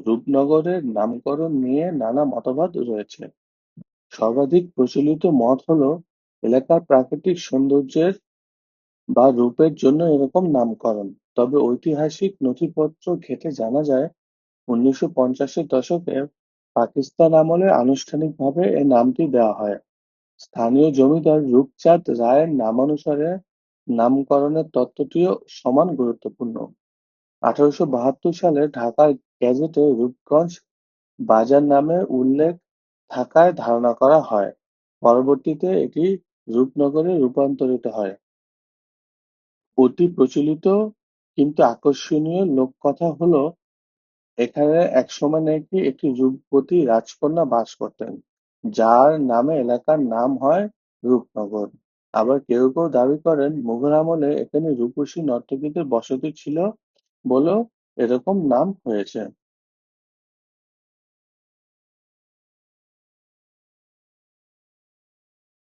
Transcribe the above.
রূপনগরের নামকরণ নিয়ে নানা মতবাদ রয়েছে। সর্বাধিক প্রচলিত মত হলো এলাকার প্রাকৃতিক সৌন্দর্যের বা রূপের জন্য এরকম নামকরণ। তবে ঐতিহাসিক নথিপত্র ঘেঁটে জানা যায় 1950-এর দশকে পাকিস্তান আমলে আনুষ্ঠানিকভাবে এ নামটি দেওয়া হয়। স্থানীয় জমিদার রূপচাঁদ রায়ের নামানুসারে নামকরণের তত্ত্বটিও সমান গুরুত্বপূর্ণ। 1872 সালে ঢাকার গেজেটে রূপগঞ্জ বাজার নামের উল্লেখ থাকায় ধারণা করা হয়, পরবর্তীতে এটি রূপনগরে রূপান্তরিত হয়। অতি প্রচলিত কিন্তু আকর্ষণীয় লোককথা হলো এখানে একসময় নাকি একটি রূপবতী রাজকন্যা বাস করতেন, যার নামে এলাকার নাম হয় রূপনগর। আবার কেউ কেউ দাবি করেন মুঘল আমলে এখানে রূপসী নর্তকীদের বসতি ছিল বলেও এরকম নাম হয়েছে।